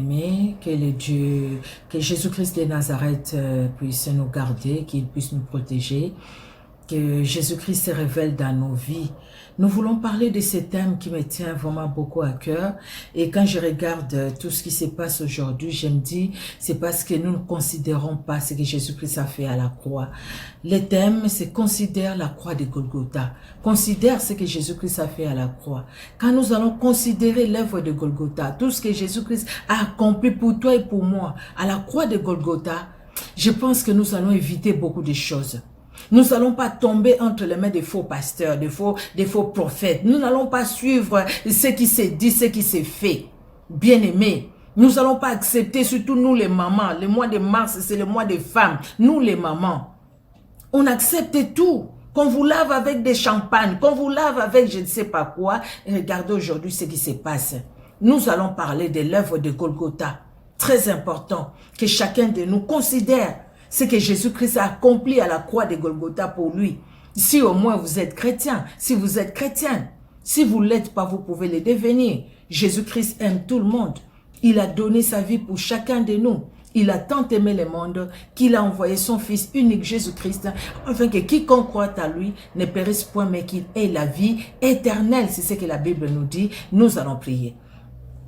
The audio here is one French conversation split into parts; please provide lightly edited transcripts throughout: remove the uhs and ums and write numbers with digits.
bien-aimés, que Jésus-Christ de Nazareth puisse nous garder, qu'il puisse nous protéger, que Jésus-Christ se révèle dans nos vies. Nous voulons parler de ce thème qui me tient vraiment beaucoup à cœur. Et quand je regarde tout ce qui se passe aujourd'hui, je me dis, c'est parce que nous ne considérons pas ce que Jésus-Christ a fait à la croix. Le thème, c'est considère la croix de Golgotha. Considère ce que Jésus-Christ a fait à la croix. Quand nous allons considérer l'œuvre de Golgotha, tout ce que Jésus-Christ a accompli pour toi et pour moi à la croix de Golgotha, je pense que nous allons éviter beaucoup de choses. Nous n'allons pas tomber entre les mains des faux pasteurs, des faux prophètes. Nous n'allons pas suivre ce qui s'est dit, ce qui s'est fait. Bien-aimés, nous n'allons pas accepter, surtout nous les mamans. Le mois de mars, c'est le mois des femmes. Nous les mamans, on accepte tout. Qu'on vous lave avec des champagnes, qu'on vous lave avec je ne sais pas quoi. Et regardez aujourd'hui ce qui se passe. Nous allons parler de l'œuvre de Golgotha. Très important que chacun de nous considère ce que Jésus-Christ a accompli à la croix de Golgotha pour lui. Si au moins vous êtes chrétien, si vous êtes chrétien, si vous ne l'êtes pas, vous pouvez le devenir. Jésus-Christ aime tout le monde. Il a donné sa vie pour chacun de nous. Il a tant aimé le monde qu'il a envoyé son Fils unique Jésus-Christ afin que quiconque croit à lui ne périsse point mais qu'il ait la vie éternelle. C'est ce que la Bible nous dit. Nous allons prier.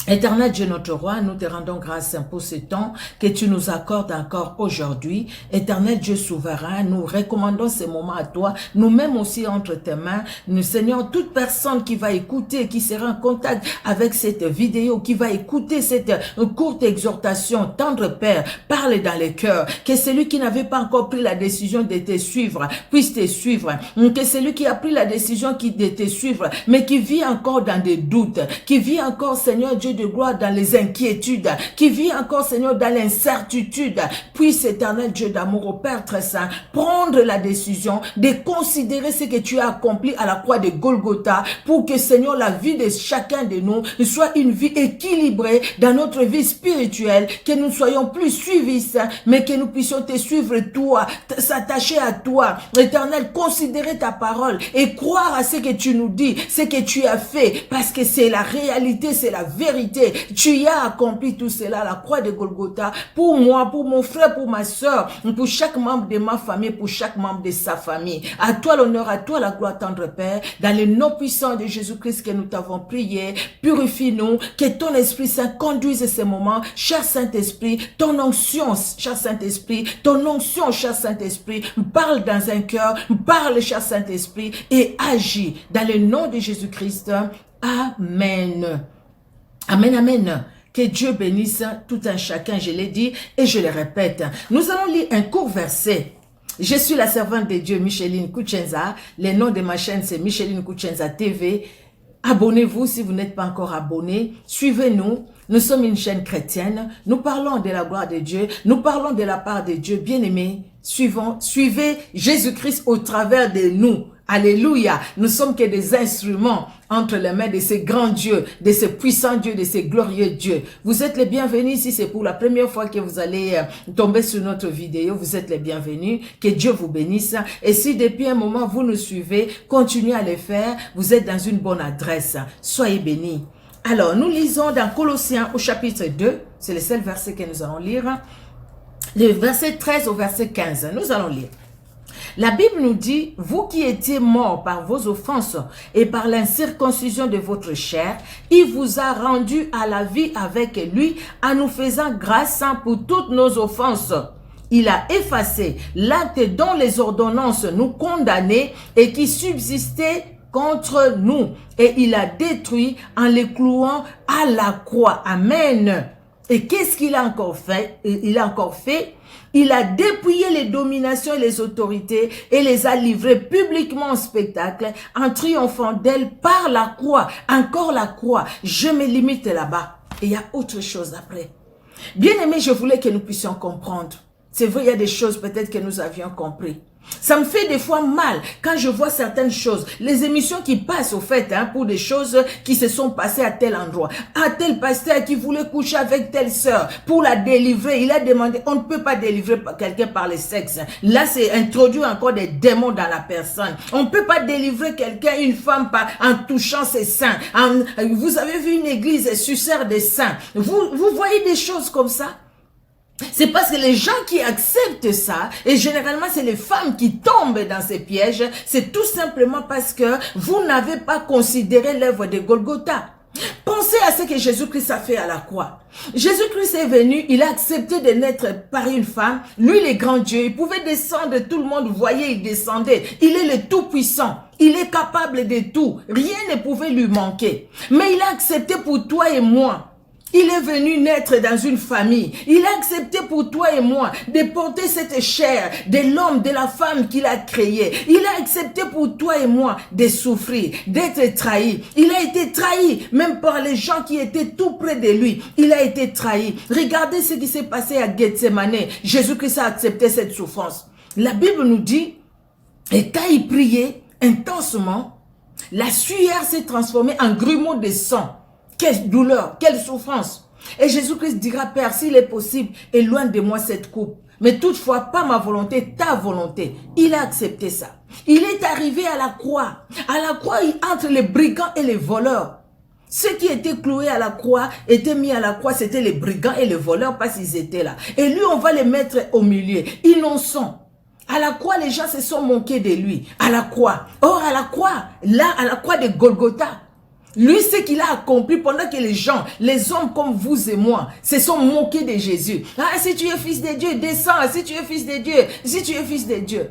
Éternel Dieu notre roi, nous te rendons grâce pour ce temps que tu nous accordes encore aujourd'hui. Éternel Dieu souverain, nous recommandons ce moment à toi, nous-mêmes aussi entre tes mains. Nous, Seigneur, toute personne qui va écouter, qui sera en contact avec cette vidéo, qui va écouter cette courte exhortation, tendre Père, parle dans les cœurs, que celui qui n'avait pas encore pris la décision de te suivre, puisse te suivre, que celui qui a pris la décision de te suivre, mais qui vit encore dans des doutes, qui vit encore, Seigneur Dieu de gloire, dans les inquiétudes, qui vit encore, Seigneur, dans l'incertitude, puisse, éternel Dieu d'amour, au Père très saint, prendre la décision de considérer ce que tu as accompli à la croix de Golgotha, pour que, Seigneur, la vie de chacun de nous soit une vie équilibrée dans notre vie spirituelle, que nous ne soyons plus suivistes, mais que nous puissions te suivre toi, s'attacher à toi, éternel, considérer ta parole et croire à ce que tu nous dis, ce que tu as fait, parce que c'est la réalité, c'est la vérité. Tu as accompli tout cela à la croix de Golgotha pour moi, pour mon frère, pour ma soeur, pour chaque membre de ma famille, pour chaque membre de sa famille. À toi l'honneur, à toi la gloire, tendre Père, dans le nom puissant de Jésus-Christ que nous t'avons prié. Purifie-nous, que ton Esprit Saint conduise ces moments. Cher Saint-Esprit, ton onction, cher Saint-Esprit, ton onction, cher Saint-Esprit, parle dans un cœur, parle, cher Saint-Esprit, et agis dans le nom de Jésus-Christ. Amen. Amen, amen. Que Dieu bénisse tout un chacun, je l'ai dit et je le répète. Nous allons lire un court verset. Je suis la servante de Dieu, Micheline Kuchenza. Le nom de ma chaîne, c'est Micheline Kuchenza TV. Abonnez-vous si vous n'êtes pas encore abonné. Suivez-nous. Nous sommes une chaîne chrétienne. Nous parlons de la gloire de Dieu. Nous parlons de la part de Dieu. Bien-aimés, suivez Jésus-Christ au travers de nous. Alléluia. Nous sommes que des instruments entre les mains de ces grands dieux, de ces puissants dieux, de ces glorieux dieux. Vous êtes les bienvenus. Si c'est pour la première fois que vous allez tomber sur notre vidéo, vous êtes les bienvenus. Que Dieu vous bénisse. Et si depuis un moment vous nous suivez, continuez à le faire. Vous êtes dans une bonne adresse. Soyez bénis. Alors, nous lisons dans Colossiens au chapitre 2. C'est le seul verset que nous allons lire. Le verset 13 au verset 15. Nous allons lire. La Bible nous dit, vous qui étiez morts par vos offenses et par l'incirconcision de votre chair, il vous a rendu à la vie avec lui en nous faisant grâce pour toutes nos offenses. Il a effacé l'acte dont les ordonnances nous condamnaient et qui subsistait contre nous. Et il a détruit en les clouant à la croix. Amen. Et qu'est-ce qu'il a encore fait? Il a dépouillé les dominations et les autorités et les a livrées publiquement en spectacle en triomphant d'elles par la croix. Encore la croix. Je me limite là-bas. Et il y a autre chose après. Bien aimé, je voulais que nous puissions comprendre. C'est vrai, il y a des choses peut-être que nous avions compris. Ça me fait des fois mal quand je vois certaines choses. Les émissions qui passent au fait pour des choses qui se sont passées à tel endroit. Un tel pasteur qui voulait coucher avec telle sœur pour la délivrer. Il a demandé, on ne peut pas délivrer quelqu'un par le sexe. Là, c'est introduit encore des démons dans la personne. On ne peut pas délivrer quelqu'un, une femme, en touchant ses seins. Vous avez vu une église suceur des seins. Vous voyez des choses comme ça? C'est parce que les gens qui acceptent ça, et généralement c'est les femmes qui tombent dans ces pièges, c'est tout simplement parce que vous n'avez pas considéré l'œuvre de Golgotha. Pensez à ce que Jésus-Christ a fait à la croix. Jésus-Christ est venu, il a accepté de naître par une femme. Lui, le grand Dieu, il pouvait descendre, tout le monde voyait, il descendait. Il est le Tout-Puissant. Il est capable de tout. Rien ne pouvait lui manquer. Mais il a accepté pour toi et moi. Il est venu naître dans une famille. Il a accepté pour toi et moi de porter cette chair de l'homme, de la femme qu'il a créé. Il a accepté pour toi et moi de souffrir, d'être trahi. Il a été trahi même par les gens qui étaient tout près de lui. Il a été trahi. Regardez ce qui s'est passé à Gethsemane. Jésus-Christ a accepté cette souffrance. La Bible nous dit, et quand il priait intensement, la sueur s'est transformée en grumeaux de sang. Quelle douleur, quelle souffrance. Et Jésus-Christ dira, Père, s'il est possible, éloigne de moi cette coupe. Mais toutefois, pas ma volonté, ta volonté. Il a accepté ça. Il est arrivé à la croix. À la croix, entre les brigands et les voleurs. Ceux qui étaient cloués à la croix, étaient mis à la croix, c'était les brigands et les voleurs parce qu'ils étaient là. Et lui, on va les mettre au milieu, innocents. À la croix, les gens se sont moqués de lui. À la croix. Or, à la croix, là, à la croix de Golgotha, lui, ce qu'il a accompli pendant que les gens, les hommes comme vous et moi, se sont moqués de Jésus. Ah, si tu es fils de Dieu, descends. Si tu es fils de Dieu, si tu es fils de Dieu.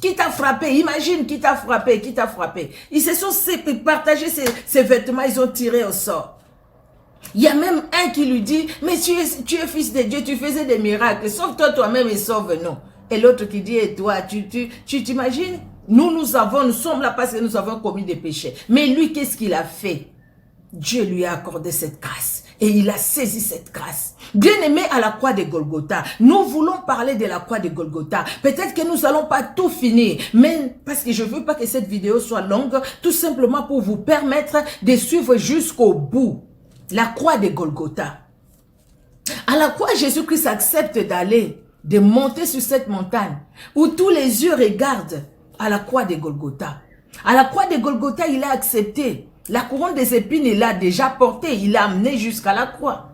Qui t'a frappé? Imagine qui t'a frappé, qui t'a frappé. Ils se sont partagé ses vêtements, ils ont tiré au sort. Il y a même un qui lui dit, mais tu es fils de Dieu, tu faisais des miracles. Sauve-toi toi-même et sauve-nous. Et l'autre qui dit, et toi, tu t'imagines? Nous sommes là parce que nous avons commis des péchés. Mais lui, qu'est-ce qu'il a fait? Dieu lui a accordé cette grâce. Et il a saisi cette grâce. Bien-aimé, à la croix de Golgotha, nous voulons parler de la croix de Golgotha. Peut-être que nous n'allons pas tout finir. Mais parce que je ne veux pas que cette vidéo soit longue, tout simplement pour vous permettre de suivre jusqu'au bout. La croix de Golgotha. À la croix, Jésus-Christ accepte d'aller, de monter sur cette montagne où tous les yeux regardent. À la croix de Golgotha. À la croix de Golgotha, il a accepté. La couronne des épines, il l'a déjà portée. Il l'a amené jusqu'à la croix.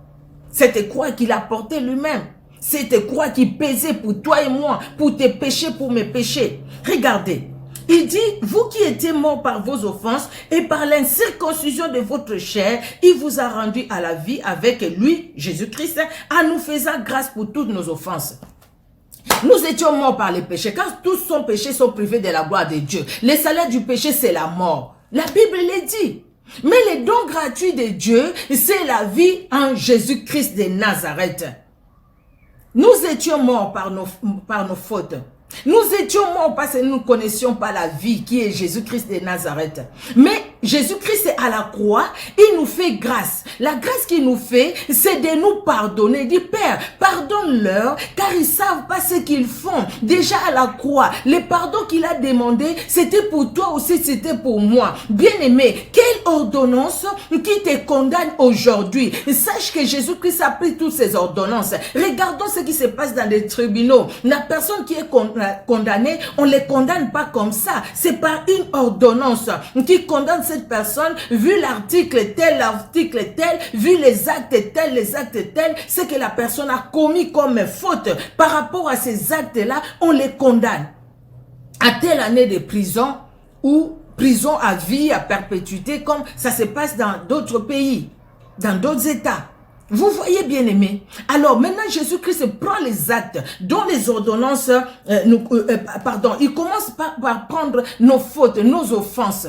Cette croix qu'il a portée lui-même. Cette croix qui pesait pour toi et moi, pour tes péchés, pour mes péchés. Regardez. Il dit, vous qui étiez morts par vos offenses et par l'incirconcision de votre chair, il vous a rendu à la vie avec lui, Jésus-Christ, en nous faisant grâce pour toutes nos offenses. Nous étions morts par les péchés, car tous son péché sont privés de la gloire de Dieu. Le salaire du péché, c'est la mort. La Bible le dit. Mais le don gratuit de Dieu, c'est la vie en Jésus-Christ de Nazareth. Nous étions morts par nos fautes. Nous étions morts parce que nous ne connaissions pas la vie qui est Jésus-Christ de Nazareth. Mais Jésus-Christ est à la croix, il nous fait grâce. La grâce qu'il nous fait, c'est de nous pardonner. Il dit, Père, pardonne-leur, car ils ne savent pas ce qu'ils font. Déjà à la croix, le pardon qu'il a demandé, c'était pour toi aussi, c'était pour moi. Bien-aimé, quelle ordonnance qui te condamne aujourd'hui? Sache que Jésus-Christ a pris toutes ces ordonnances. Regardons ce qui se passe dans les tribunaux. La personne qui est condamné, on ne les condamne pas comme ça. C'est par une ordonnance qui condamne cette personne, vu l'article tel, vu les actes tels, ce que la personne a commis comme faute. Par rapport à ces actes-là, on les condamne à telle année de prison ou prison à vie, à perpétuité, comme ça se passe dans d'autres pays, dans d'autres États. Vous voyez, bien aimé. Alors maintenant, Jésus-Christ prend les actes dont les ordonnances, il commence par prendre nos fautes, nos offenses.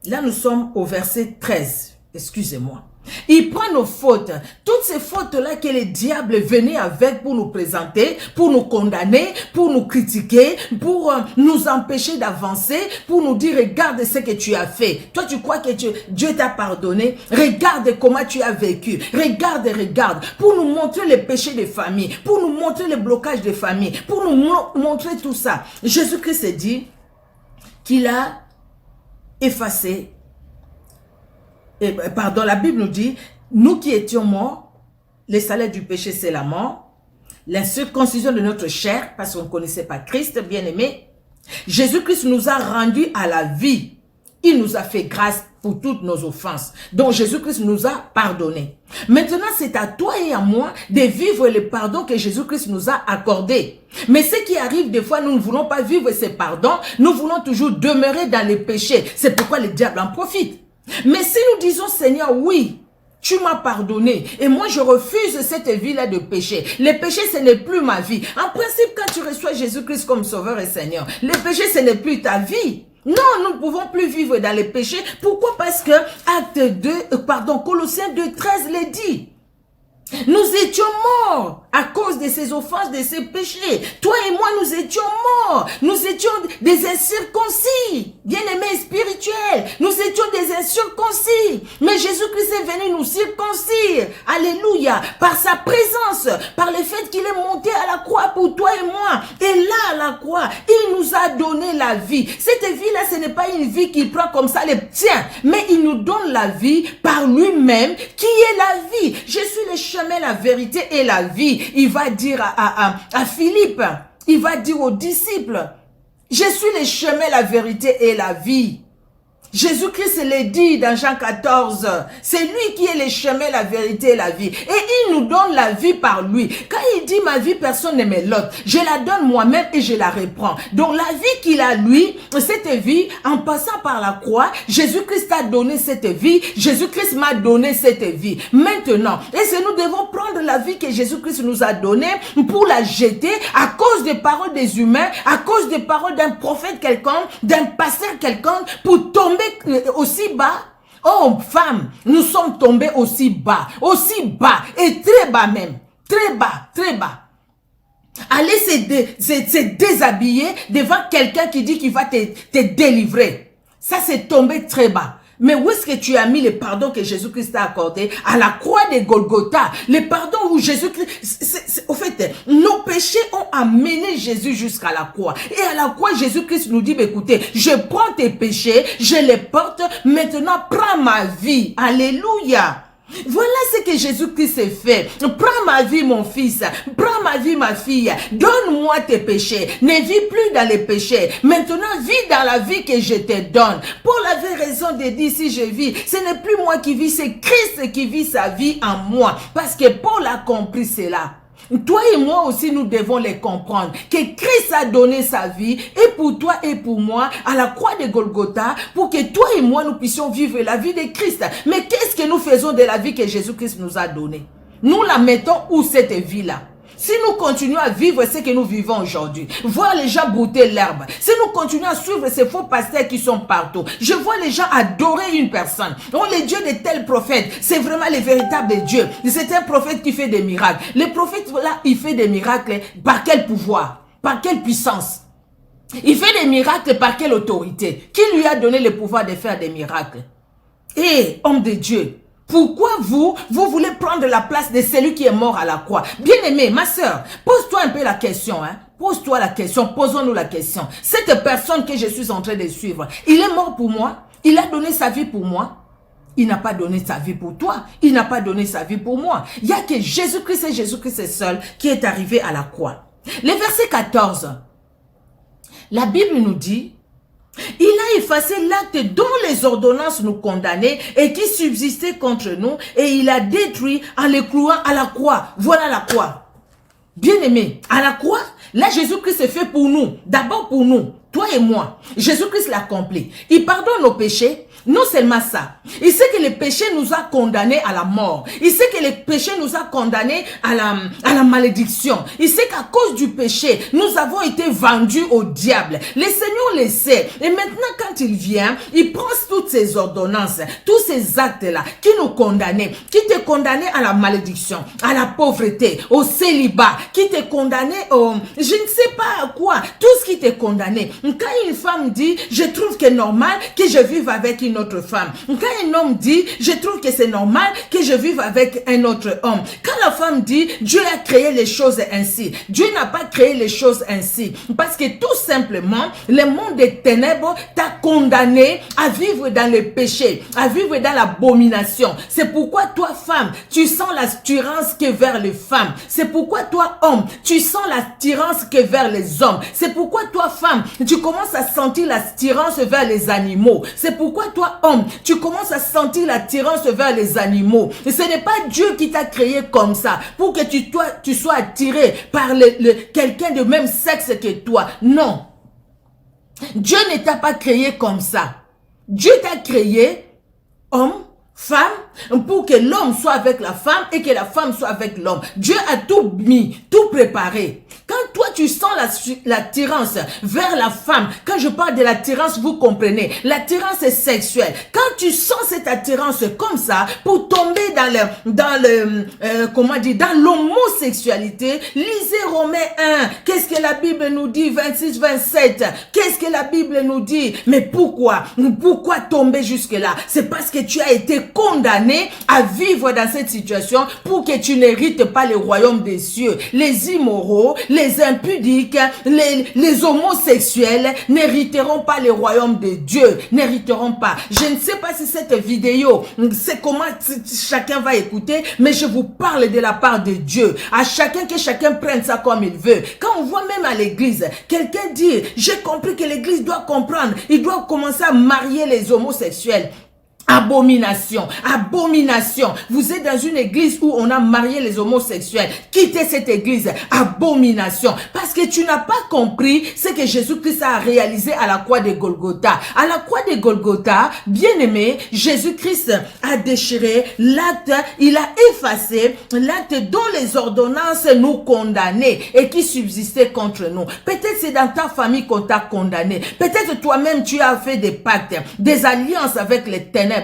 Là, nous sommes au verset 13. Excusez-moi. Il prend nos fautes, toutes ces fautes-là que le diable venait avec pour nous présenter, pour nous condamner, pour nous critiquer, pour nous empêcher d'avancer, pour nous dire regarde ce que tu as fait. Toi tu crois que Dieu t'a pardonné, regarde comment tu as vécu, regarde, pour nous montrer les péchés des familles, pour nous montrer les blocages des familles, pour nous montrer tout ça. Jésus-Christ dit qu'il a effacé. Pardon, la Bible nous dit, nous qui étions morts, le salaire du péché c'est la mort, la circoncision de notre chair, parce qu'on ne connaissait pas Christ, bien aimé, Jésus-Christ nous a rendus à la vie. Il nous a fait grâce pour toutes nos offenses. Donc Jésus-Christ nous a pardonné. Maintenant, c'est à toi et à moi de vivre le pardon que Jésus-Christ nous a accordé. Mais ce qui arrive des fois, nous ne voulons pas vivre ces pardons, nous voulons toujours demeurer dans les péchés. C'est pourquoi le diable en profite. Mais si nous disons, Seigneur, oui, tu m'as pardonné et moi je refuse cette vie-là de péché. Le péché, ce n'est plus ma vie. En principe, quand tu reçois Jésus-Christ comme Sauveur et Seigneur, le péché, ce n'est plus ta vie. Non, nous ne pouvons plus vivre dans les péchés. Pourquoi? Parce que Colossiens 2:13 le dit. Nous étions morts à cause de ces offenses, de ces péchés. Toi et moi, nous étions morts. Nous étions des incirconcis, bien-aimés spirituels. Nous étions des incirconcis. Mais Jésus-Christ est venu nous circoncire. Alléluia. Par sa présence, par le fait qu'il est monté à la croix pour toi et moi. Et là, à la croix, il nous a donné la vie. Cette vie-là, ce n'est pas une vie qu'il prend comme ça, les tiens. Mais il nous donne la vie par lui-même, qui est la vie. Je suis le chemin, la vérité et la vie. Il va dire à Philippe, il va dire aux disciples, je suis le chemin, la vérité et la vie. Jésus-Christ le dit dans Jean 14, c'est lui qui est le chemin, la vérité et la vie. Et il nous donne la vie par lui. Quand il dit ma vie, personne ne me l'ôte. Je la donne moi-même et je la reprends. Donc la vie qu'il a lui, cette vie, en passant par la croix, Jésus-Christ a donné cette vie. Jésus-Christ m'a donné cette vie. Maintenant, est-ce que nous devons prendre la vie que Jésus-Christ nous a donnée pour la jeter à cause des paroles des humains, à cause des paroles d'un prophète quelconque, d'un pasteur quelconque, pour tomber aussi bas? Oh, femmes, nous sommes tombés aussi bas et très bas même, très bas. Aller se déshabiller devant quelqu'un qui dit qu'il va te délivrer. Ça, c'est tomber très bas. Mais où est-ce que tu as mis le pardon que Jésus-Christ t'a accordé? À la croix de Golgotha. Le pardon où Jésus-Christ... Au fait, nos péchés ont amené Jésus jusqu'à la croix. Et à la croix, Jésus-Christ nous dit, écoutez, je prends tes péchés, je les porte, maintenant prends ma vie. Alléluia. Voilà ce que Jésus-Christ a fait. Prends ma vie, mon fils. Prends ma vie, ma fille. Donne-moi tes péchés. Ne vis plus dans les péchés. Maintenant, vis dans la vie que je te donne. Paul avait raison de dire, si je vis, ce n'est plus moi qui vis, c'est Christ qui vit sa vie en moi. Parce que Paul a compris cela. Toi et moi aussi, nous devons les comprendre. Que Christ a donné sa vie, et pour toi et pour moi, à la croix de Golgotha, pour que toi et moi, nous puissions vivre la vie de Christ. Mais qu'est-ce que nous faisons de la vie que Jésus-Christ nous a donnée? Nous la mettons où, cette vie-là? Si nous continuons à vivre ce que nous vivons aujourd'hui, voir les gens brouter l'herbe, si nous continuons à suivre ces faux pasteurs qui sont partout, je vois les gens adorer une personne. Oh, les dieux de tel prophète, c'est vraiment le véritable Dieu. C'est un prophète qui fait des miracles. Le prophète, là, il fait des miracles par quel pouvoir? Par quelle puissance? Il fait des miracles par quelle autorité? Qui lui a donné le pouvoir de faire des miracles? Et homme de Dieu, pourquoi vous voulez prendre la place de celui qui est mort à la croix? Bien-aimé, ma sœur, pose-toi un peu la question, hein. Pose-toi la question, posons-nous la question. Cette personne que je suis en train de suivre, il est mort pour moi? Il a donné sa vie pour moi? Il n'a pas donné sa vie pour toi. Il n'a pas donné sa vie pour moi. Il n'y a que Jésus-Christ et Jésus-Christ seul qui est arrivé à la croix. Le verset 14, la Bible nous dit, il a effacé l'acte dont les ordonnances nous condamnaient et qui subsistait contre nous, et il a détruit en les clouant à la croix. Voilà la croix. Bien-aimé, à la croix, là Jésus-Christ est fait pour nous. D'abord pour nous, toi et moi. Jésus-Christ l'a accompli. Il pardonne nos péchés. Non seulement ça, il sait que le péché nous a condamnés à la mort. Il sait que le péché nous a condamnés à la malédiction. Il sait qu'à cause du péché, nous avons été vendus au diable. Le Seigneur le sait. Et maintenant, quand il vient, il prend toutes ces ordonnances, tous ces actes-là qui nous condamnaient, qui te condamnaient à la malédiction, à la pauvreté, au célibat, qui te condamnaient au... Je ne sais pas à quoi. Tout ce qui te condamnait. Quand une femme dit, je trouve que c'est normal que je vive avec une autre femme. Quand un homme dit, je trouve que c'est normal que je vive avec un autre homme. Quand la femme dit, Dieu a créé les choses ainsi. Dieu n'a pas créé les choses ainsi. Parce que tout simplement, le monde des ténèbres t'a condamné à vivre dans le péché, à vivre dans l'abomination. C'est pourquoi toi, femme, tu sens l'attirance que vers les femmes. C'est pourquoi toi, homme, tu sens l'attirance que vers les hommes. C'est pourquoi toi, femme, tu commences à sentir l'attirance vers les animaux. C'est pourquoi toi, homme, tu commences à sentir l'attirance vers les animaux. Et ce n'est pas Dieu qui t'a créé comme ça, pour que tu sois attiré par quelqu'un de même sexe que toi. Non. Dieu ne t'a pas créé comme ça. Dieu t'a créé homme, femme, pour que l'homme soit avec la femme et que la femme soit avec l'homme. Dieu a tout mis, tout préparé. Quand toi tu sens l'attirance vers la femme, quand je parle de l'attirance, vous comprenez, l'attirance est sexuelle. Quand tu sens cette attirance comme ça, pour tomber dans l'homosexualité, lisez Romains 1. Qu'est-ce que la Bible nous dit? 26, 27. Qu'est-ce que la Bible nous dit? Mais pourquoi? Pourquoi tomber jusque là? C'est parce que tu as été condamné à vivre dans cette situation pour que tu n'hérites pas le royaume des cieux. Les immoraux, les impudiques, les homosexuels n'hériteront pas le royaume de Dieu, n'hériteront pas. Je ne sais pas si cette vidéo, c'est comment chacun va écouter, mais je vous parle de la part de Dieu. À chacun que chacun prenne ça comme il veut. Quand on voit même à l'église, quelqu'un dit, j'ai compris que l'église doit comprendre, il doit commencer à marier les homosexuels. Abomination, abomination. Vous êtes dans une église où on a marié les homosexuels. Quittez cette église. Abomination. Parce que tu n'as pas compris ce que Jésus-Christ a réalisé à la croix de Golgotha. À la croix de Golgotha, bien aimé, Jésus-Christ a déchiré l'acte, il a effacé l'acte dont les ordonnances nous condamnaient et qui subsistaient contre nous. Peut-être c'est dans ta famille qu'on t'a condamné. Peut-être toi-même tu as fait des pactes, des alliances avec les ténèbres.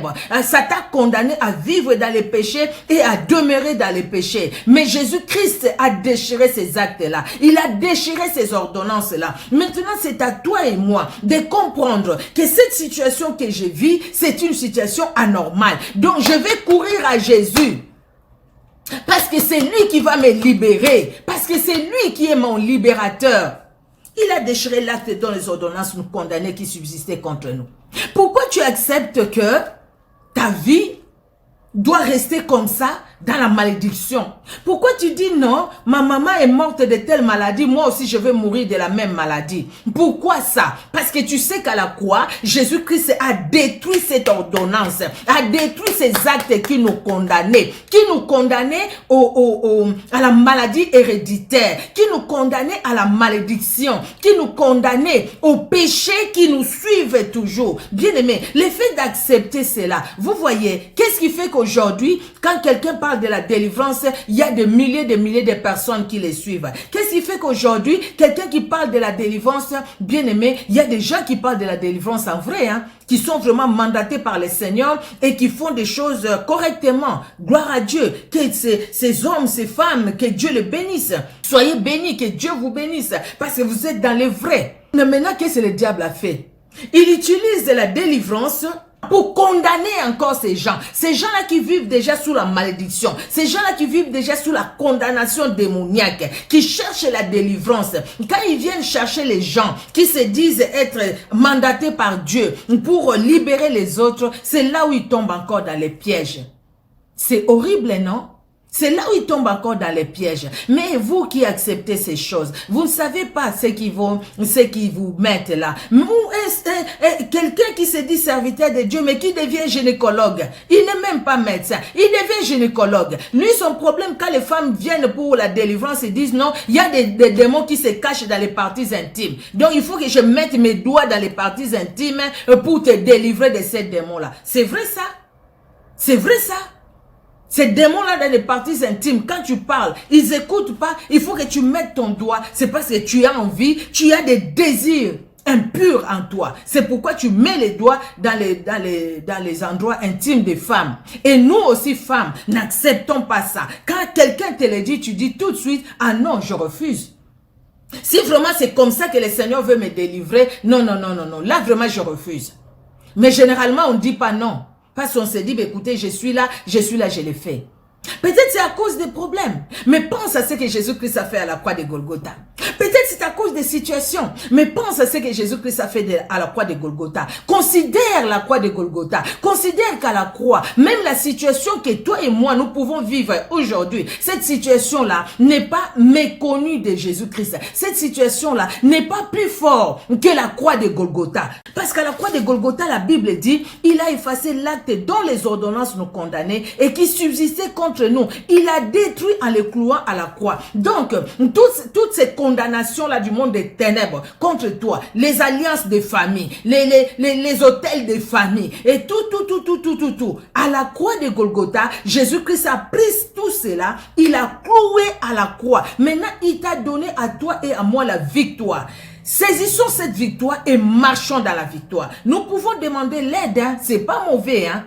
Ça t'a condamné à vivre dans les péchés et à demeurer dans les péchés. Mais Jésus-Christ a déchiré ces actes-là. Il a déchiré ces ordonnances-là. Maintenant, c'est à toi et moi de comprendre que cette situation que je vis, c'est une situation anormale. Donc, je vais courir à Jésus. Parce que c'est lui qui va me libérer. Parce que c'est lui qui est mon libérateur. Il a déchiré l'acte dont les ordonnances nous condamnaient qui subsistaient contre nous. Pourquoi tu acceptes que ta vie doit rester comme ça dans la malédiction? Pourquoi tu dis non, ma maman est morte de telle maladie, moi aussi je vais mourir de la même maladie? Pourquoi ça? Parce que tu sais qu'à la croix, Jésus-Christ a détruit cette ordonnance, a détruit ces actes qui nous condamnaient à la maladie héréditaire, qui nous condamnaient à la malédiction, qui nous condamnaient au péché qui nous suivent toujours. Bien aimé, le fait d'accepter cela, vous voyez, qu'est-ce qui fait qu'aujourd'hui, quand quelqu'un parle de la délivrance, il y a des milliers de personnes qui les suivent. Qu'est-ce qui fait qu'aujourd'hui, quelqu'un qui parle de la délivrance, bien aimé, il y a des gens qui parlent de la délivrance en vrai, qui sont vraiment mandatés par le Seigneur et qui font des choses correctement. Gloire à Dieu. Que ces hommes, ces femmes, que Dieu les bénisse. Soyez bénis, que Dieu vous bénisse, parce que vous êtes dans le vrai. Mais maintenant, qu'est-ce que le diable a fait? Il utilise la délivrance pour condamner encore ces gens-là qui vivent déjà sous la malédiction, ces gens-là qui vivent déjà sous la condamnation démoniaque, qui cherchent la délivrance. Quand ils viennent chercher les gens qui se disent être mandatés par Dieu pour libérer les autres, c'est là où ils tombent encore dans les pièges. C'est horrible, non? C'est là où ils tombent encore dans les pièges. Mais vous qui acceptez ces choses, vous ne savez pas ce qui vous mettent là. Quelqu'un qui se dit serviteur de Dieu, mais qui devient gynécologue. Il n'est même pas médecin. Il devient gynécologue. Lui, son problème, quand les femmes viennent pour la délivrance, ils disent non, il y a des démons qui se cachent dans les parties intimes. Donc, il faut que je mette mes doigts dans les parties intimes pour te délivrer de ces démons-là. C'est vrai ça? C'est vrai ça? Ces démons-là dans les parties intimes, quand tu parles, ils n'écoutent pas. Il faut que tu mettes ton doigt. C'est parce que tu as envie, tu as des désirs impurs en toi. C'est pourquoi tu mets les doigts dans les endroits intimes des femmes. Et nous aussi, femmes, n'acceptons pas ça. Quand quelqu'un te le dit, tu dis tout de suite, ah non, je refuse. Si vraiment c'est comme ça que le Seigneur veut me délivrer, non, non, non, non, non. Là, vraiment, je refuse. Mais généralement, on ne dit pas non. Parce qu'on se dit, bah, écoutez, je suis là, je l'ai fait. Peut-être c'est à cause des problèmes. Mais pense à ce que Jésus-Christ a fait à la croix de Golgotha. Peut-être c'est à cause des situations. Mais pense à ce que Jésus-Christ a fait à la croix de Golgotha. Considère la croix de Golgotha. Considère qu'à la croix, même la situation que toi et moi, nous pouvons vivre aujourd'hui, cette situation-là n'est pas méconnue de Jésus-Christ. Cette situation-là n'est pas plus forte que la croix de Golgotha. Parce qu'à la croix de Golgotha, la Bible dit, il a effacé l'acte dont les ordonnances nous condamnaient et qui subsistait contre nous. Il a détruit en les clouant à la croix. Donc, toutes ces condamnations-là du monde des ténèbres contre toi, les alliances des familles, les hôtels des familles, et tout. À la croix de Golgotha, Jésus-Christ a pris tout cela, il a cloué à la croix. Maintenant, il t'a donné à toi et à moi la victoire. Saisissons cette victoire et marchons dans la victoire. Nous pouvons demander l'aide, hein? C'est pas mauvais, hein?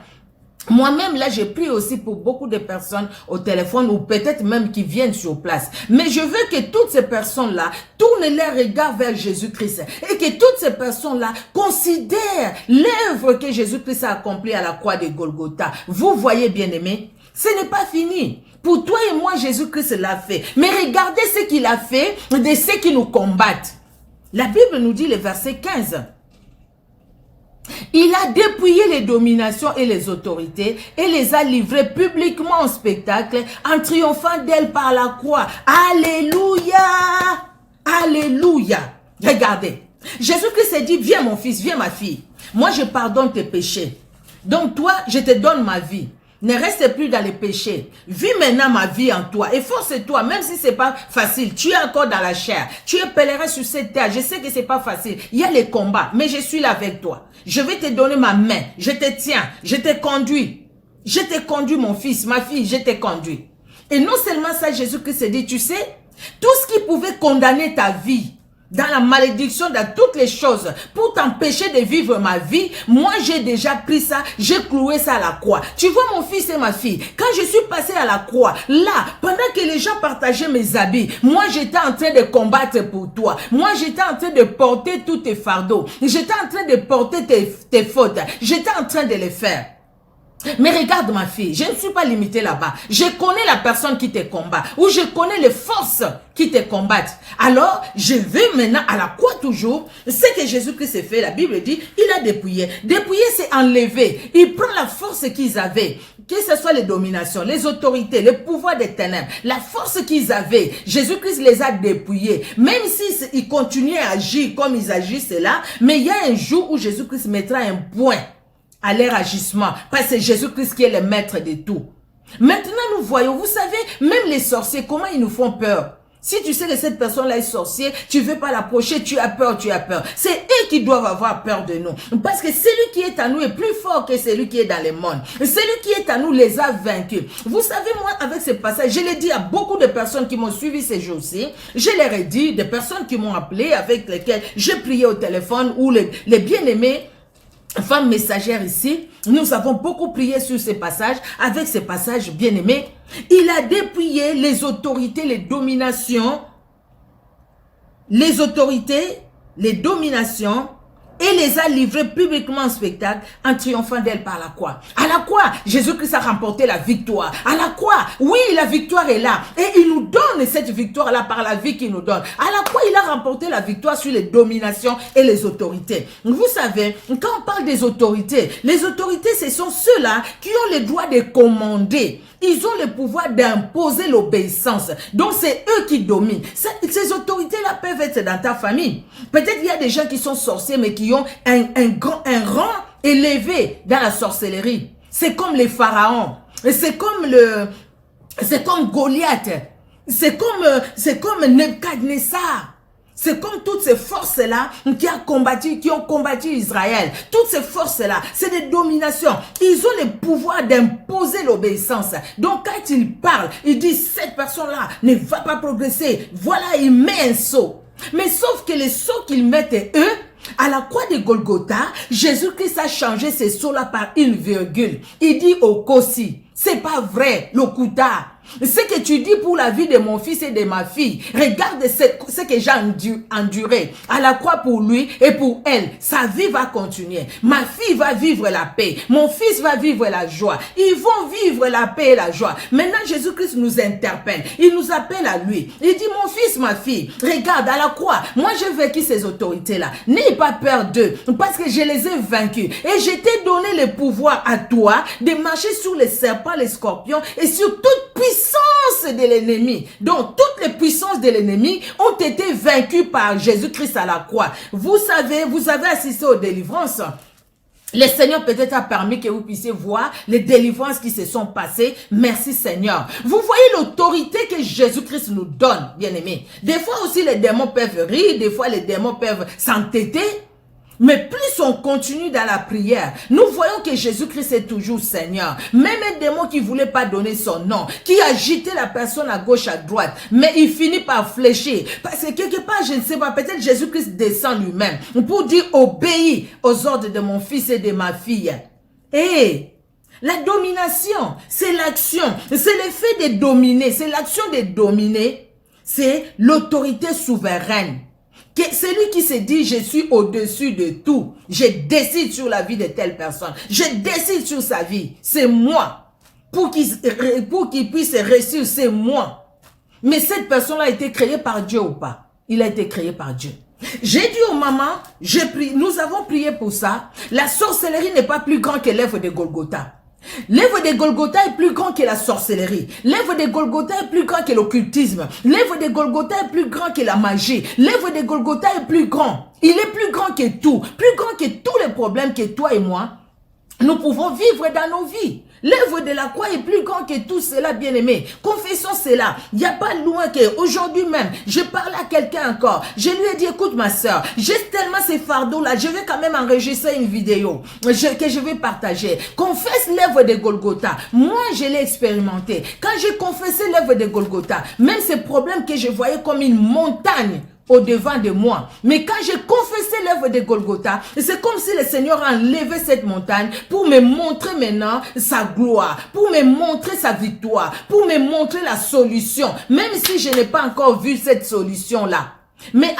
Moi-même, là, j'ai pris aussi pour beaucoup de personnes au téléphone ou peut-être même qui viennent sur place. Mais je veux que toutes ces personnes-là tournent leurs regards vers Jésus-Christ et que toutes ces personnes-là considèrent l'œuvre que Jésus-Christ a accomplie à la croix de Golgotha. Vous voyez, bien-aimés, ce n'est pas fini. Pour toi et moi, Jésus-Christ l'a fait. Mais regardez ce qu'il a fait de ceux qui nous combattent. La Bible nous dit le verset 15. Il a dépouillé les dominations et les autorités et les a livrées publiquement en spectacle en triomphant d'elles par la croix. Alléluia! Alléluia! Regardez. Jésus-Christ s'est dit, viens mon fils, viens ma fille. Moi je pardonne tes péchés. Donc toi, je te donne ma vie. Ne reste plus dans les péchés. Vis maintenant ma vie en toi. Efforce-toi, même si c'est pas facile. Tu es encore dans la chair. Tu es pèlerin sur cette terre. Je sais que c'est pas facile. Il y a les combats, mais je suis là avec toi. Je vais te donner ma main. Je te tiens. Je te conduis. Je te conduis, mon fils, ma fille, je te conduis. Et non seulement ça, Jésus-Christ s'est dit, tu sais, tout ce qui pouvait condamner ta vie, dans la malédiction, dans toutes les choses, pour t'empêcher de vivre ma vie, moi j'ai déjà pris ça, j'ai cloué ça à la croix. Tu vois mon fils et ma fille, quand je suis passé à la croix, là, pendant que les gens partageaient mes habits, moi j'étais en train de combattre pour toi. Moi j'étais en train de porter tous tes fardeaux. J'étais en train de porter tes fautes. J'étais en train de les faire. Mais regarde ma fille, je ne suis pas limitée là-bas. Je connais la personne qui te combat. Ou je connais les forces qui te combattent. Alors, je vais maintenant à la croix toujours. Ce que Jésus-Christ a fait, la Bible dit, il a dépouillé. Dépouiller, c'est enlever. Il prend la force qu'ils avaient. Que ce soit les dominations, les autorités, le pouvoir des ténèbres, la force qu'ils avaient. Jésus-Christ les a dépouillés. Même s'ils continuaient à agir comme ils agissent là, mais il y a un jour où Jésus-Christ mettra un point à leur agissement, parce que c'est Jésus-Christ qui est le maître de tout. Maintenant, nous voyons, vous savez, même les sorciers, comment ils nous font peur. Si tu sais que cette personne-là est sorcière, tu ne veux pas l'approcher, tu as peur, tu as peur. C'est eux qui doivent avoir peur de nous. Parce que celui qui est à nous est plus fort que celui qui est dans le monde. Celui qui est à nous les a vaincus. Vous savez, moi, avec ce passage, je l'ai dit à beaucoup de personnes qui m'ont suivi ces jours-ci. Je leur ai dit, des personnes qui m'ont appelé, avec lesquelles j'ai prié au téléphone, ou les bien-aimés, femmes messagères ici, nous avons beaucoup prié sur ces passages, avec ces passages bien-aimés. Il a dépouillé les autorités, les dominations, les dominations, et les a livrées publiquement en spectacle en triomphant d'elles par la croix. À la croix, Jésus-Christ a remporté la victoire. À la croix, oui, la victoire est là. Et il nous donne cette victoire-là par la vie qu'il nous donne. À la croix, il il a remporté la victoire sur les dominations et les autorités. Vous savez, quand on parle des autorités, les autorités, ce sont ceux-là qui ont le droit de commander. Ils ont le pouvoir d'imposer l'obéissance. Donc, c'est eux qui dominent. Ces autorités-là peuvent être dans ta famille. Peut-être il y a des gens qui sont sorciers, mais qui ont un rang élevé dans la sorcellerie. C'est comme les pharaons. C'est comme Goliath. C'est comme Nebuchadnezzar. C'est comme toutes ces forces-là qui ont combattu Israël. Toutes ces forces-là, c'est des dominations. Ils ont le pouvoir d'imposer l'obéissance. Donc, quand ils parlent, ils disent, cette personne-là ne va pas progresser. Voilà, il met un sceau. Mais sauf que les sceaux qu'ils mettent, eux, à la croix de Golgotha, Jésus-Christ a changé ces sceaux-là par une virgule. Il dit au Kossi, c'est pas vrai, le Kuta. Ce que tu dis pour la vie de mon fils et de ma fille, regarde ce que j'ai enduré à la croix pour lui et pour elle. Sa vie va continuer. Ma fille va vivre la paix. Mon fils va vivre la joie. Ils vont vivre la paix et la joie. Maintenant, Jésus-Christ nous interpelle. Il nous appelle à lui. Il dit, mon fils, ma fille, regarde à la croix. Moi, j'ai vécu ces autorités-là. N'aie pas peur d'eux parce que je les ai vaincus. Et je t'ai donné le pouvoir à toi de marcher sur les serpents, les scorpions et sur toute puissance de l'ennemi. Donc, toutes les puissances de l'ennemi ont été vaincues par Jésus-Christ à la croix. Vous savez, vous avez assisté aux délivrances. Le Seigneur peut-être a permis que vous puissiez voir les délivrances qui se sont passées. Merci Seigneur. Vous voyez l'autorité que Jésus-Christ nous donne, bien-aimés. Des fois aussi les démons peuvent rire, des fois les démons peuvent s'entêter. Mais plus on continue dans la prière, nous voyons que Jésus-Christ est toujours Seigneur. Même un démon qui ne voulait pas donner son nom, qui agitait la personne à gauche, à droite, mais il finit par fléchir. Parce que quelque part, je ne sais pas, peut-être Jésus-Christ descend lui-même pour dire obéis aux ordres de mon fils et de ma fille. Et la domination, c'est l'action, c'est le fait de dominer, c'est l'action de dominer, c'est l'autorité souveraine. Celui qui se dit, je suis au-dessus de tout. Je décide sur la vie de telle personne. Je décide sur sa vie. C'est moi. Pour qu'il puisse réussir, c'est moi. Mais cette personne-là a été créée par Dieu ou pas? Il a été créé par Dieu. J'ai dit aux mamans, nous avons prié pour ça. La sorcellerie n'est pas plus grande que l'œuvre de Golgotha. L'œuvre de Golgotha est plus grand que la sorcellerie. L'œuvre de Golgotha est plus grand que l'occultisme. L'œuvre de Golgotha est plus grand que la magie. L'œuvre de Golgotha est plus grand. Il est plus grand que tout. Plus grand que tous les problèmes que toi et moi, nous pouvons vivre dans nos vies. L'œuvre de la croix est plus grand que tout cela, bien-aimé. Confessons cela. Il n'y a pas loin que aujourd'hui même, je parle à quelqu'un encore. Je lui ai dit, écoute ma soeur, j'ai tellement ces fardeaux-là, je vais quand même enregistrer une vidéo que je vais partager. Confesse l'œuvre de Golgotha. Moi, je l'ai expérimenté. Quand j'ai confessé l'œuvre de Golgotha, même ces problèmes que je voyais comme une montagne au-devant de moi. Mais quand j'ai confessé l'œuvre de Golgotha, c'est comme si le Seigneur a enlevé cette montagne pour me montrer maintenant sa gloire, pour me montrer sa victoire, pour me montrer la solution, même si je n'ai pas encore vu cette solution-là. Mais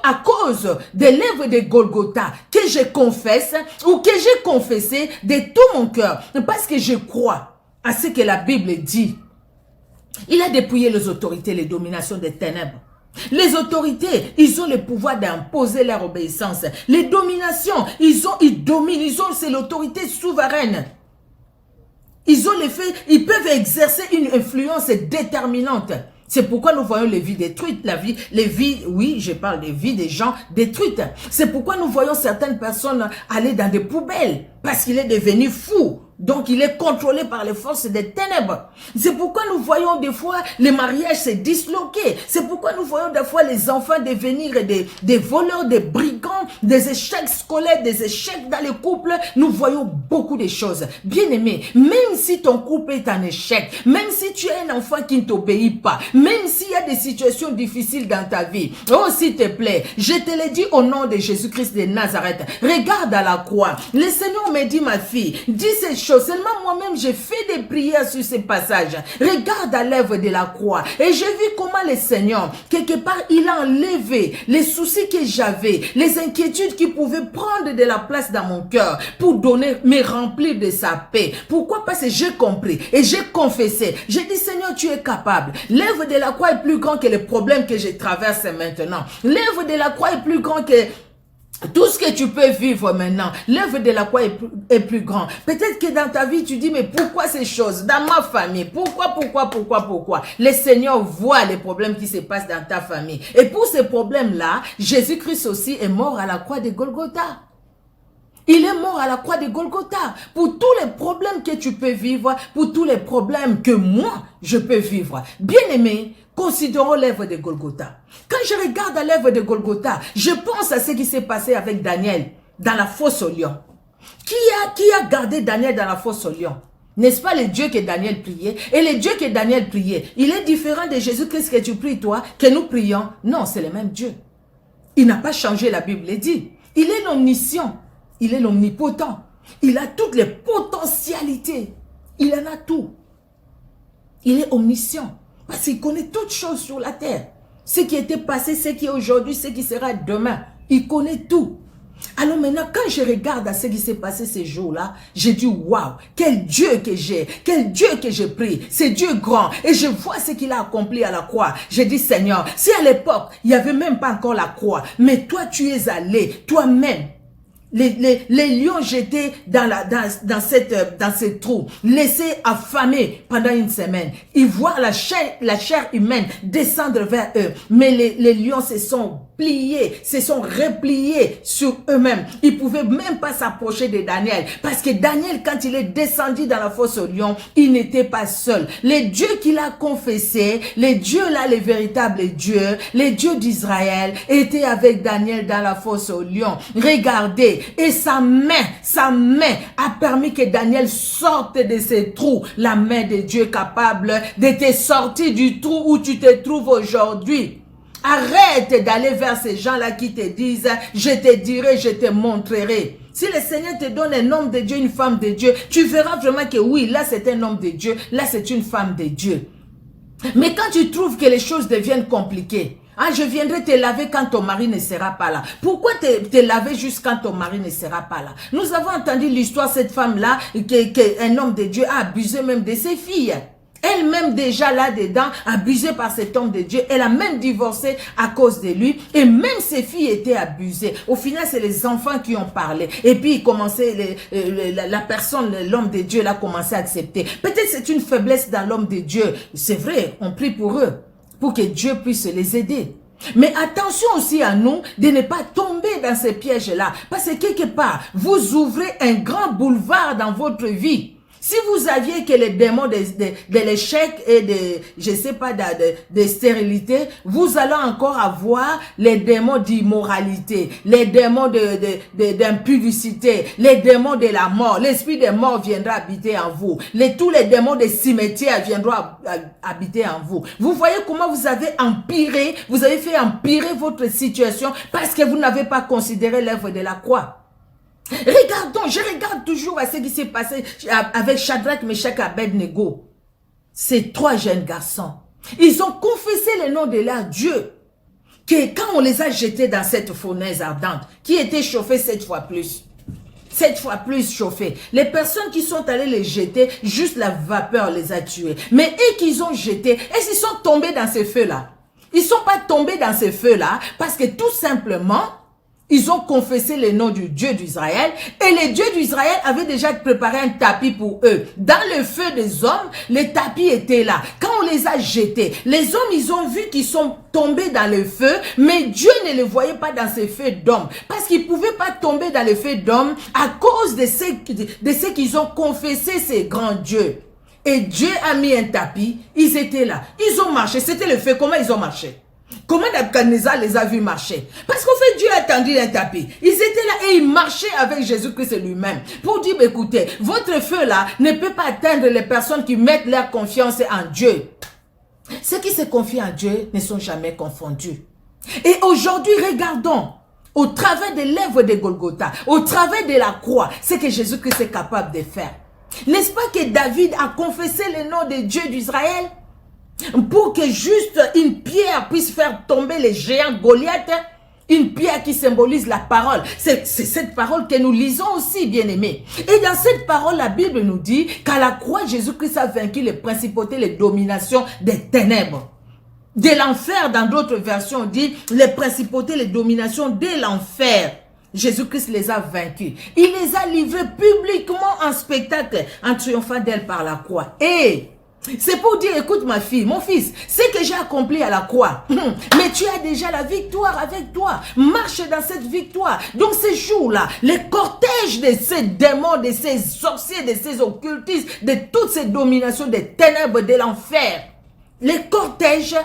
à cause de l'œuvre de Golgotha que je confesse ou que j'ai confessé de tout mon cœur, parce que je crois à ce que la Bible dit, il a dépouillé les autorités, les dominations des ténèbres. Les autorités, ils ont le pouvoir d'imposer leur obéissance. Les dominations, ils dominent, c'est l'autorité souveraine. Ils peuvent exercer une influence déterminante. C'est pourquoi nous voyons les vies détruites, oui, je parle des vies des gens détruites. C'est pourquoi nous voyons certaines personnes aller dans des poubelles, parce qu'il est devenu fou. Donc, il est contrôlé par les forces des ténèbres. C'est pourquoi nous voyons des fois les mariages se disloquer. C'est pourquoi nous voyons des fois les enfants devenir des voleurs, des brigands, des échecs scolaires, des échecs dans le couple. Nous voyons beaucoup de choses. Bien aimé, même si ton couple est en échec, même si tu as un enfant qui ne t'obéit pas, même s'il y a des situations difficiles dans ta vie, oh s'il te plaît, je te le dis au nom de Jésus-Christ de Nazareth, regarde à la croix. Le Seigneur me dit, ma fille, dis ces choses. Seulement moi-même, j'ai fait des prières sur ces passages. Regarde à l'œuvre de la croix. Et j'ai vu comment le Seigneur, quelque part, il a enlevé les soucis que j'avais, les inquiétudes qui pouvaient prendre de la place dans mon cœur pour me remplir de sa paix. Pourquoi? Parce que j'ai compris et j'ai confessé. J'ai dit, Seigneur, tu es capable. L'œuvre de la croix est plus grand que le problème que je traverse maintenant. L'œuvre de la croix est plus grand que tout ce que tu peux vivre maintenant. L'œuvre de la croix est plus grand. Peut-être que dans ta vie, tu dis, mais pourquoi ces choses? Dans ma famille, pourquoi? Le Seigneur voit les problèmes qui se passent dans ta famille. Et pour ces problèmes-là, Jésus-Christ aussi est mort à la croix de Golgotha. Il est mort à la croix de Golgotha pour tous les problèmes que tu peux vivre, pour tous les problèmes que moi, je peux vivre. Bien-aimés, considérons l'œuvre de Golgotha. Quand je regarde à l'œuvre de Golgotha, je pense à ce qui s'est passé avec Daniel dans la fosse au lion. Qui a gardé Daniel dans la fosse au lion? N'est-ce pas le Dieu que Daniel priait? Et le Dieu que Daniel priait, il est différent de Jésus-Christ que tu pries toi, que nous prions. Non, c'est le même Dieu. Il n'a pas changé, la Bible le dit. Il est l'omniscient. Il est l'omnipotent. Il a toutes les potentialités. Il en a tout. Il est omniscient. Parce qu'il connaît toutes choses sur la terre. Ce qui était passé, ce qui est aujourd'hui, ce qui sera demain. Il connaît tout. Alors maintenant, quand je regarde à ce qui s'est passé ces jours-là, j'ai dit, waouh, quel Dieu que j'ai, quel Dieu que j'ai pris. C'est Dieu grand. Et je vois ce qu'il a accompli à la croix. J'ai dit, Seigneur, si à l'époque, il n'y avait même pas encore la croix, mais toi, tu es allé, toi-même, les lions jetés dans ces trous, laissés affamés pendant une semaine. Ils voient la chair humaine descendre vers eux. Mais les lions se sont pliés, se sont repliés sur eux-mêmes. Ils pouvaient même pas s'approcher de Daniel. Parce que Daniel, quand il est descendu dans la fosse aux lions, il n'était pas seul. Les dieux qu'il a confessés, les dieux là, les véritables dieux, les dieux d'Israël, étaient avec Daniel dans la fosse aux lions. Regardez. Et sa main a permis que Daniel sorte de ses trous. La main de Dieu est capable de te sortir du trou où tu te trouves aujourd'hui. Arrête d'aller vers ces gens-là qui te disent, je te dirai, je te montrerai. Si le Seigneur te donne un homme de Dieu, une femme de Dieu, tu verras vraiment que oui, là c'est un homme de Dieu, là c'est une femme de Dieu. Mais quand tu trouves que les choses deviennent compliquées, je viendrai te laver quand ton mari ne sera pas là. Pourquoi te laver juste quand ton mari ne sera pas là? Nous avons entendu l'histoire de cette femme-là, qu'un homme de Dieu a abusé même de ses filles. Elle-même déjà là-dedans, abusée par cet homme de Dieu. Elle a même divorcé à cause de lui. Et même ses filles étaient abusées. Au final, c'est les enfants qui ont parlé. Et puis, il commençait, la personne, l'homme de Dieu, l'a commencé à accepter. Peut-être c'est une faiblesse dans l'homme de Dieu. C'est vrai, on prie pour eux, pour que Dieu puisse les aider. Mais attention aussi à nous de ne pas tomber dans ces pièges-là. Parce que quelque part, vous ouvrez un grand boulevard dans votre vie. Si vous aviez que les démons de l'échec et de, je sais pas, de stérilité, vous allez encore avoir les démons d'immoralité, les démons d'impudicité, les démons de la mort. L'esprit de mort viendra habiter en vous. Tous les démons des cimetières viendront habiter en vous. Vous voyez comment vous avez empiré, vous avez fait empirer votre situation parce que vous n'avez pas considéré l'œuvre de la croix. Regardons, je regarde toujours à ce qui s'est passé avec Shadrach, Meshach et Abednego. Ces trois jeunes garçons, ils ont confessé le nom de leur Dieu. Que quand on les a jetés dans cette fournaise ardente, qui était chauffée 7 fois plus chauffée, les personnes qui sont allées les jeter, juste la vapeur les a tués. Mais eux qu'ils ont jetés, est-ce qu'ils sont tombés dans ces feux-là? Ils ne sont pas tombés dans ces feux-là parce que tout simplement, ils ont confessé le nom du Dieu d'Israël et le Dieu d'Israël avait déjà préparé un tapis pour eux. Dans le feu des hommes, le tapis était là. Quand on les a jetés, les hommes, ils ont vu qu'ils sont tombés dans le feu, mais Dieu ne les voyait pas dans ces feux d'hommes. Parce qu'ils ne pouvaient pas tomber dans le feu d'hommes à cause de ce qu'ils ont confessé ces grands dieux. Et Dieu a mis un tapis, ils étaient là. Ils ont marché, c'était le feu. Comment ils ont marché? Comment Nebuchadnezzar les a vus marcher? Parce qu'en fait, Dieu a tendu un tapis. Ils étaient là et ils marchaient avec Jésus-Christ lui-même. Pour dire, écoutez, votre feu là ne peut pas atteindre les personnes qui mettent leur confiance en Dieu. Ceux qui se confient en Dieu ne sont jamais confondus. Et aujourd'hui, regardons, au travers de l'œuvre de Golgotha, au travers de la croix, ce que Jésus-Christ est capable de faire. N'est-ce pas que David a confessé le nom de Dieu d'Israël? Pour que juste une pierre puisse faire tomber les géants Goliath, une pierre qui symbolise la parole. C'est cette parole que nous lisons aussi, bien-aimés. Et dans cette parole, la Bible nous dit qu'à la croix, Jésus-Christ a vaincu les principautés, les dominations des ténèbres. de l'enfer. Dans d'autres versions, on dit les principautés, les dominations de l'enfer. Jésus-Christ les a vaincus. Il les a livrés publiquement en spectacle, en triomphant d'elle par la croix. Et c'est pour dire, écoute ma fille, mon fils, c'est que j'ai accompli à la croix. Mais tu as déjà la victoire avec toi. Marche dans cette victoire. Donc ces jours-là, les cortèges de ces démons, de ces sorciers, de ces occultistes, de toutes ces dominations des ténèbres de l'enfer, les cortèges,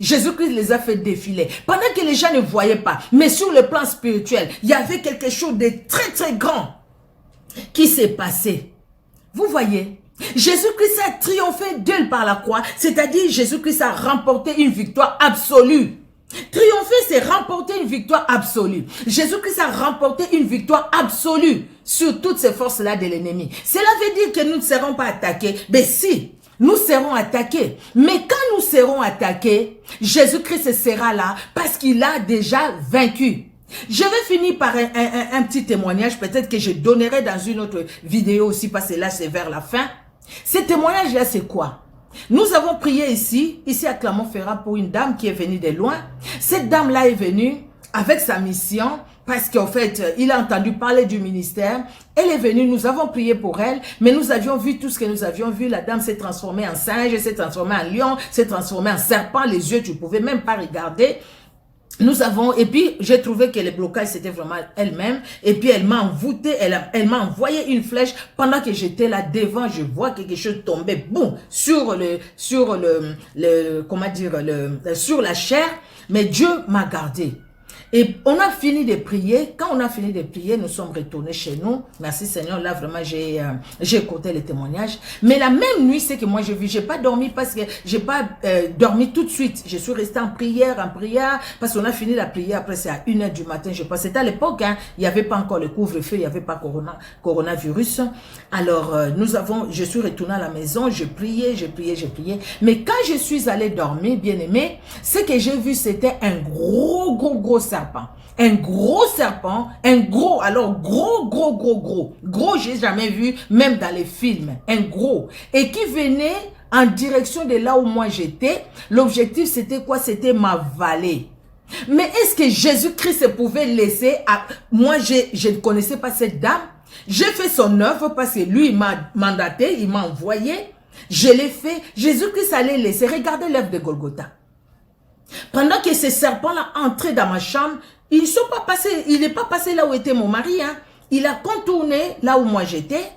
Jésus-Christ les a fait défiler. Pendant que les gens ne voyaient pas, mais sur le plan spirituel, il y avait quelque chose de très très grand qui s'est passé. Vous voyez, Jésus-Christ a triomphé d'elle par la croix, c'est-à-dire Jésus-Christ a remporté une victoire absolue. Triompher, c'est remporter une victoire absolue. Jésus-Christ a remporté une victoire absolue sur toutes ces forces-là de l'ennemi. Cela veut dire que nous ne serons pas attaqués. Mais si, nous serons attaqués. Mais quand nous serons attaqués, Jésus-Christ sera là parce qu'il a déjà vaincu. Je vais finir par un petit témoignage, peut-être que je donnerai dans une autre vidéo aussi, parce que là c'est vers la fin. Ce témoignage-là, c'est quoi? Nous avons prié ici à Clermont-Ferrand pour une dame qui est venue de loin. Cette dame-là est venue avec sa mission, parce qu'en fait, il a entendu parler du ministère. Elle est venue, nous avons prié pour elle, mais nous avions vu tout ce que nous avions vu. La dame s'est transformée en singe, s'est transformée en lion, s'est transformée en serpent. Les yeux, tu ne pouvais même pas regarder. Nous avons, et puis j'ai trouvé que les blocages c'était vraiment elle-même, et puis elle m'a envoûté, elle m'a envoyé une flèche. Pendant que j'étais là devant, je vois quelque chose tomber, boum, sur comment dire, sur la chair, mais Dieu m'a gardé. Et on a fini de prier. Quand on a fini de prier, nous sommes retournés chez nous. Merci Seigneur, là vraiment j'ai écouté les témoignages. Mais la même nuit, c'est que moi j'ai vu, j'ai pas dormi parce que j'ai pas dormi tout de suite. Je suis restée en prière, parce qu'on a fini la prière. Après c'est à 1h du matin, je pense. C'était à l'époque, hein, il n'y avait pas encore le couvre-feu, il n'y avait pas coronavirus. Alors je suis retournée à la maison, je priais. Mais quand je suis allée dormir, bien aimé, ce que j'ai vu c'était un gros serpent. Un gros serpent, alors gros, j'ai jamais vu, même dans les films, un gros, et qui venait en direction de là où moi j'étais. L'objectif c'était quoi? C'était m'avaler. Mais est-ce que Jésus-Christ pouvait laisser moi je ne connaissais pas cette dame, j'ai fait son œuvre parce que lui il m'a mandaté, il m'a envoyé, je l'ai fait. Jésus-Christ allait laisser, regardez l'œuvre de Golgotha. Pendant que ces serpents-là entraient dans ma chambre, il n'est pas passé là où était mon mari, hein. Il a contourné là où moi j'étais.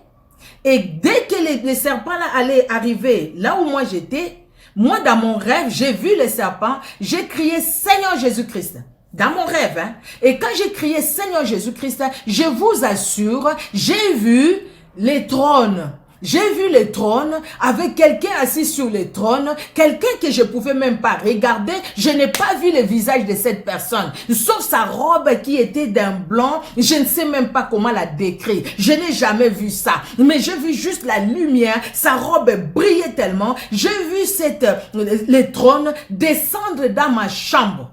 Et dès que les serpents-là allaient arriver là où moi j'étais, moi dans mon rêve, j'ai vu les serpents, j'ai crié Seigneur Jésus-Christ. Dans mon rêve, hein. Et quand j'ai crié Seigneur Jésus-Christ, je vous assure, j'ai vu les trônes. J'ai vu les trônes avec quelqu'un assis sur les trônes, quelqu'un que je pouvais même pas regarder. Je n'ai pas vu le visage de cette personne, sauf sa robe qui était d'un blanc. Je ne sais même pas comment la décrire. Je n'ai jamais vu ça, mais j'ai vu juste la lumière. Sa robe brillait tellement. J'ai vu les trônes descendre dans ma chambre.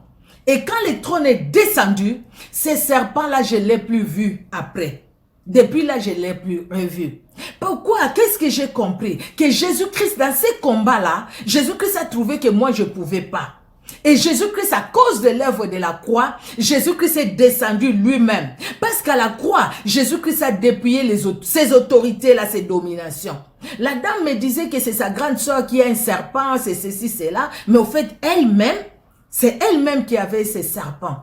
Et quand le trône est descendu, ces serpents-là, je ne l'ai plus vu après. Depuis là, je ne l'ai plus revu. Pourquoi? Qu'est-ce que j'ai compris? Que Jésus-Christ, dans ces combats-là, Jésus-Christ a trouvé que moi, je ne pouvais pas. Et Jésus-Christ, à cause de l'œuvre de la croix, Jésus-Christ est descendu lui-même. Parce qu'à la croix, Jésus-Christ a dépouillé ses autorités-là, ses dominations. La dame me disait que c'est sa grande sœur qui a un serpent, c'est ceci, c'est là. Mais au fait, elle-même, c'est elle-même qui avait ces serpents.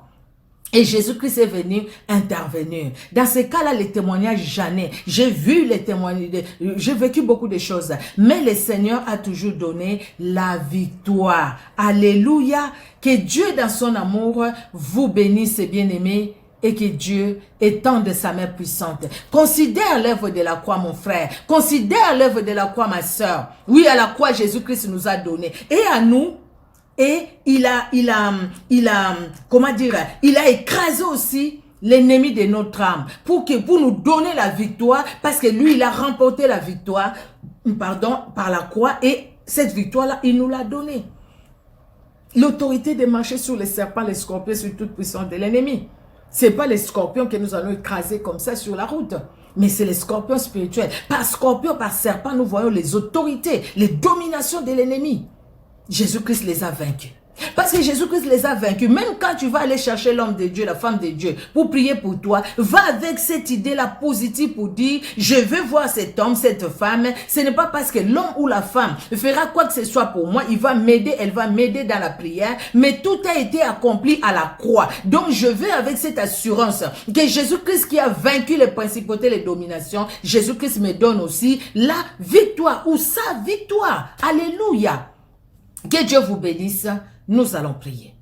Et Jésus-Christ est venu intervenir. Dans ce cas-là, les témoignages, j'en ai. J'ai vu les témoignages, j'ai vécu beaucoup de choses. Mais le Seigneur a toujours donné la victoire. Alléluia. Que Dieu, dans son amour, vous bénisse, bien-aimés. Et que Dieu étende sa main puissante. Considère l'œuvre de la croix, mon frère. Considère l'œuvre de la croix, ma soeur. Oui, à la croix, Jésus-Christ nous a donné. Et à nous, et il a écrasé aussi l'ennemi de notre âme pour nous donner la victoire, parce que lui, il a remporté la victoire, par la croix, et cette victoire-là, il nous l'a donnée. L'autorité de marcher sur les serpents, les scorpions, sur toute puissance de l'ennemi. Ce n'est pas les scorpions que nous allons écraser comme ça sur la route, mais c'est les scorpions spirituels. Par scorpion, par serpent, nous voyons les autorités, les dominations de l'ennemi. Jésus-Christ les a vaincus. Parce que Jésus-Christ les a vaincus. Même quand tu vas aller chercher l'homme de Dieu, la femme de Dieu, pour prier pour toi, va avec cette idée-là positive pour dire, je veux voir cet homme, cette femme. Ce n'est pas parce que l'homme ou la femme fera quoi que ce soit pour moi, il va m'aider, elle va m'aider dans la prière, mais tout a été accompli à la croix. Donc je vais avec cette assurance que Jésus-Christ qui a vaincu les principautés, les dominations, Jésus-Christ me donne aussi la victoire ou sa victoire. Alléluia. Que Dieu vous bénisse. Nous allons prier.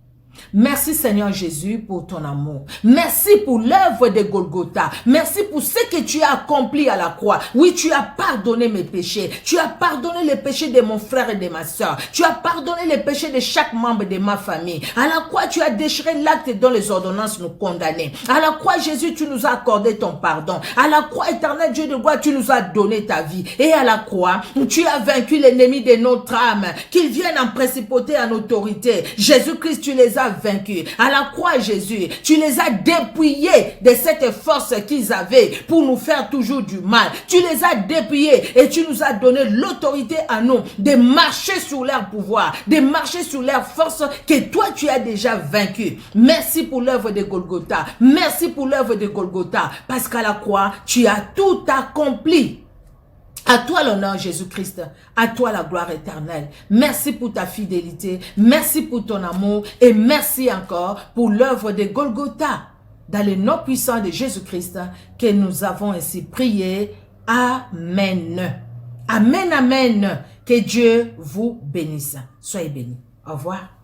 Merci Seigneur Jésus pour ton amour. Merci pour l'œuvre de Golgotha. Merci pour ce que tu as accompli à la croix. Oui, tu as pardonné mes péchés. Tu as pardonné les péchés de mon frère et de ma soeur. Tu as pardonné les péchés de chaque membre de ma famille. À la croix, tu as déchiré l'acte dont les ordonnances nous condamnaient. À la croix, Jésus, tu nous as accordé ton pardon. À la croix, éternel Dieu de gloire, tu nous as donné ta vie. Et à la croix, tu as vaincu l'ennemi de notre âme. Qu'ils viennent en principauté, en autorité. Jésus-Christ, tu les as vaincus. À la croix, Jésus, tu les as dépouillés de cette force qu'ils avaient pour nous faire toujours du mal. Tu les as dépouillés et tu nous as donné l'autorité à nous de marcher sur leur pouvoir, de marcher sur leur force que toi tu as déjà vaincu. Merci pour l'œuvre de Golgotha. Merci pour l'œuvre de Golgotha parce qu'à la croix, tu as tout accompli. À toi l'honneur Jésus-Christ, à toi la gloire éternelle. Merci pour ta fidélité, merci pour ton amour et merci encore pour l'œuvre de Golgotha. Dans le nom puissant de Jésus-Christ que nous avons ainsi prié. Amen. Amen, amen. Que Dieu vous bénisse. Soyez bénis. Au revoir.